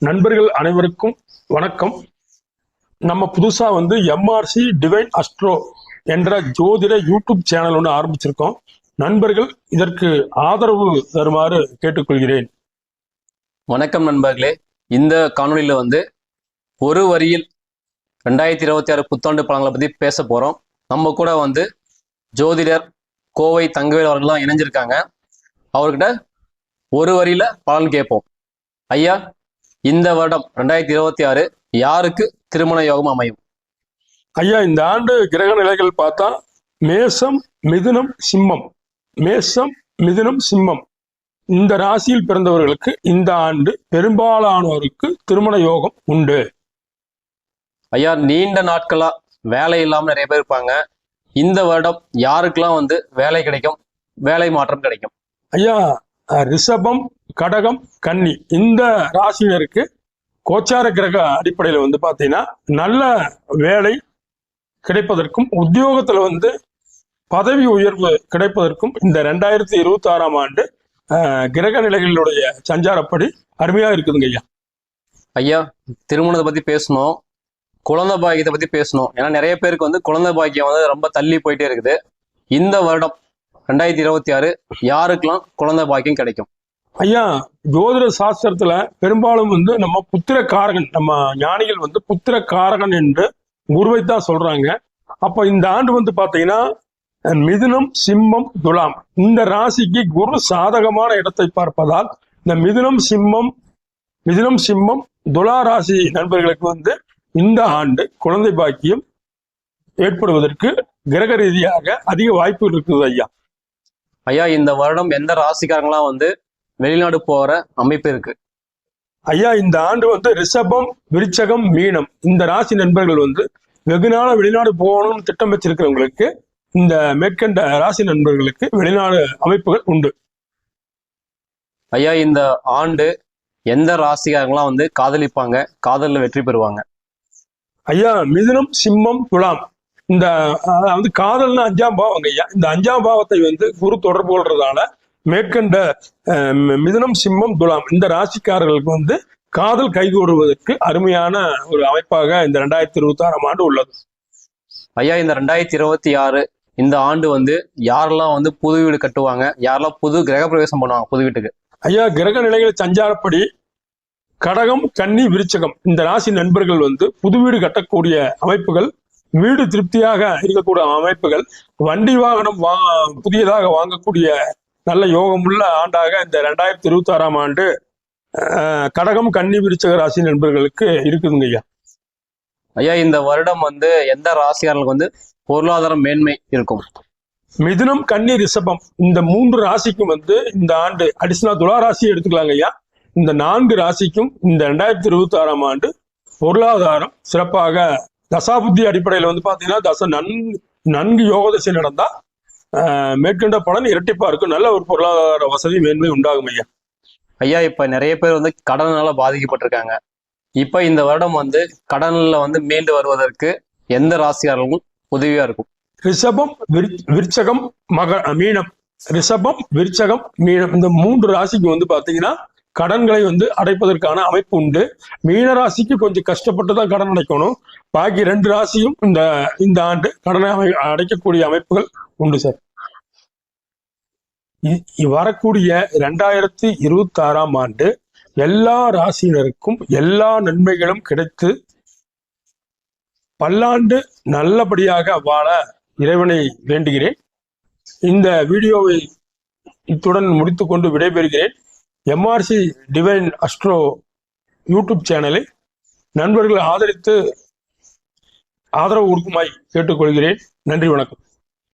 நண்பர்கள் அனைவருக்கும் வணக்கம். நம்ம புதுசா எம்ஆர்சி டிவைன் அஸ்ட்ரோ என்ற ஜோதிட யூடியூப் சேனல் ஒன்று ஆரம்பிச்சிருக்கோம். நண்பர்கள் இதற்கு ஆதரவு தருமாறு கேட்டுக்கொள்கிறேன். வணக்கம் நண்பர்களே. இந்த காணொலியில ஒரு வரியில் 2026 புத்தாண்டு பலன்களை பத்தி பேச போறோம். நம்ம கூட ஜோதிடர் கோவை தங்கவேல் அவர்கள்லாம் இணைஞ்சிருக்காங்க. அவர்கிட்ட ஒரு வரியில பலன் கேட்போம். ஐயா, இந்த வருடம் 2026 யாருக்கு திருமண யோகம் அமையும்? ஐயா, இந்த ஆண்டு கிரக நிலைகள் பார்த்தா மேசம், மிதுனம், சிம்மம். மேசம், மிதுனம், சிம்மம் இந்த ராசியில் பிறந்தவர்களுக்கு இந்த ஆண்டு பெரும்பாலானோருக்கு திருமண யோகம் உண்டு. ஐயா, நீண்ட நாட்களா வேலை இல்லாம நிறைய பேர் இருப்பாங்க. இந்த வருடம் யாருக்கெல்லாம் வேலை கிடைக்கும், வேலை மாற்றம் கிடைக்கும்? ஐயா, ரிஷபம், கடகம், கன்னி இந்த ராசியினருக்கு கோச்சார கிரக அடிப்படையில் பார்த்தீங்கன்னா நல்ல வேலை கிடைப்பதற்கும் உத்தியோகத்துல பதவி உயர்வு கிடைப்பதற்கும் இந்த 2026 ஆண்டு கிரக நிலைகளுடைய சஞ்சாரப்படி அருமையா இருக்குதுங்க. ஐயா ஐயா, திருமணத்தை பத்தி பேசணும், குழந்தை பாக்கியத்தை பத்தி பேசணும். ஏன்னா நிறைய பேருக்கு குழந்தை பாக்கியம் ரொம்ப தள்ளி போயிட்டே இருக்குது. இந்த வருடம் 2026 யாருக்கெல்லாம் குழந்தை பாக்கியம் கிடைக்கும்? ஐயா, ஜோதிட சாஸ்திரத்துல பெரும்பாலும் நம்ம புத்திரக்காரகன், நம்ம ஞானிகள் புத்திரக்காரகன் என்று குருவைத்தான் சொல்றாங்க. அப்ப இந்த ஆண்டு பாத்தீங்கன்னா மிதுனம், சிம்மம், துலாம் இந்த ராசிக்கு குரு சாதகமான இடத்தை பார்ப்பதால் இந்த மிதுனம், சிம்மம், துலா ராசி நண்பர்களுக்கு இந்த ஆண்டு குழந்தை பாக்கியம் ஏற்படுவதற்கு கிரக ரீதியாக அதிக வாய்ப்பு இருக்குது. ஐயா ஐயா, இந்த வருடம் எந்த ராசிக்காரங்களாம் வெளிநாடு போற அமைப்பு இருக்கு? ஐயா, இந்த ஆண்டு ரிஷபம், விருச்சகம், மீனம் இந்த ராசி நண்பர்கள் வெகு நாள வெளிநாடு போகணும்னு திட்டம் வச்சிருக்கிறவங்களுக்கு இந்த மேற்கண்ட ராசி நண்பர்களுக்கு வெளிநாடு அமைப்புகள் உண்டு. ஐயா, இந்த ஆண்டு எந்த ராசிக்காரங்களாம் காதலிப்பாங்க, காதலில் வெற்றி பெறுவாங்க? ஐயா, மிதுனம், சிம்மம், துலாம் இந்த காதல்னா 5ஆம் பாவங்க. ஐயா, இந்த 5ஆம் பாவத்தை குரு தொடர்பு கொள்றதால மேற்கண்ட மிதுனம், சிம்மம், துலாம் இந்த ராசிக்காரர்களுக்கு காதல் கைகூடுவதற்கு அருமையான ஒரு அமைப்பாக இந்த 2026 ஆண்டு உள்ளது. ஐயா, இந்த 2026 இந்த ஆண்டு யாரெல்லாம் புது வீடு கட்டுவாங்க, யாரெல்லாம் புது கிரக பிரவேசம் பண்ணுவாங்க புது வீட்டுக்கு? ஐயா, கிரக நிலைகள் சஞ்சாரப்படி கடகம், கன்னி, விருச்சகம் இந்த ராசி நண்பர்கள் புது வீடு கட்டக்கூடிய அமைப்புகள், வீடு திருப்தியாக இருக்கக்கூடிய அமைப்புகள், வண்டி வாகனம் புதியதாக வாங்கக்கூடிய நல்ல யோகமுள்ள ஆண்டாக இந்த 2026 ஆண்டு கடகம், கன்னி, விருச்சக ராசி நண்பர்களுக்கு இருக்குதுங்க. ஐயா ஐயா, இந்த வருடம் எந்த ராசியாளர்களுக்கு பொருளாதார மேன்மை இருக்கும்? மிதுனம், கன்னி, ரிஷபம் இந்த 3 ராசிக்கும் இந்த ஆண்டு அடிஷனலா துலா ராசியை எடுத்துக்கலாங்க. ஐயா, இந்த 4 ராசிக்கும் இந்த 2026 ஆண்டு பொருளாதாரம் சிறப்பாக தசாபுத்தி அடிப்படையில் பாத்தீங்கன்னா தசை நன்கு யோக தசை நடந்தா மேற்கண்ட பலன் இரட்டிப்பா இருக்கும். நல்ல ஒரு பொருளாதார வசதி மேன்மை உண்டாகும். ஐயா ஐயா, இப்ப நிறைய பேர் கடனால பாதிக்கப்பட்டிருக்காங்க. இப்ப இந்த வருடம் கடன்ல மீண்டு வருவதற்கு எந்த ராசியாளர்களும் உதவியா இருக்கும்? ரிஷபம், விருச்சகம், மீனம். ரிஷபம், விருச்சகம், மீனம் இந்த 3 ராசிக்கு பாத்தீங்கன்னா கடன்களை அடைப்பதற்கான அமைப்பு உண்டு. மீன ராசிக்கு கொஞ்சம் கஷ்டப்பட்டு தான் கடன் அடைக்கணும். பாக்கி 2 ராசியும் இந்த ஆண்டு கடனை அடைக்கக்கூடிய அமைப்புகள் உண்டு சார். வரக்கூடிய 2026 ஆண்டு எல்லா ராசியினருக்கும் எல்லா நன்மைகளும் கிடைத்து பல்லாண்டு நல்லபடியாக வாழ இறைவனை வேண்டுகிறேன். இந்த வீடியோவை இத்துடன் முடித்துக்கொண்டு விடைபெறுகிறேன். எம்ஆர்சி டிவைன் அஸ்ட்ரோ யூடியூப் சேனலை நண்பர்கள் ஆதரித்து ஆதரவு கொடுக்குமாய் கேட்டுக்கொள்கிறேன். நன்றி, வணக்கம்.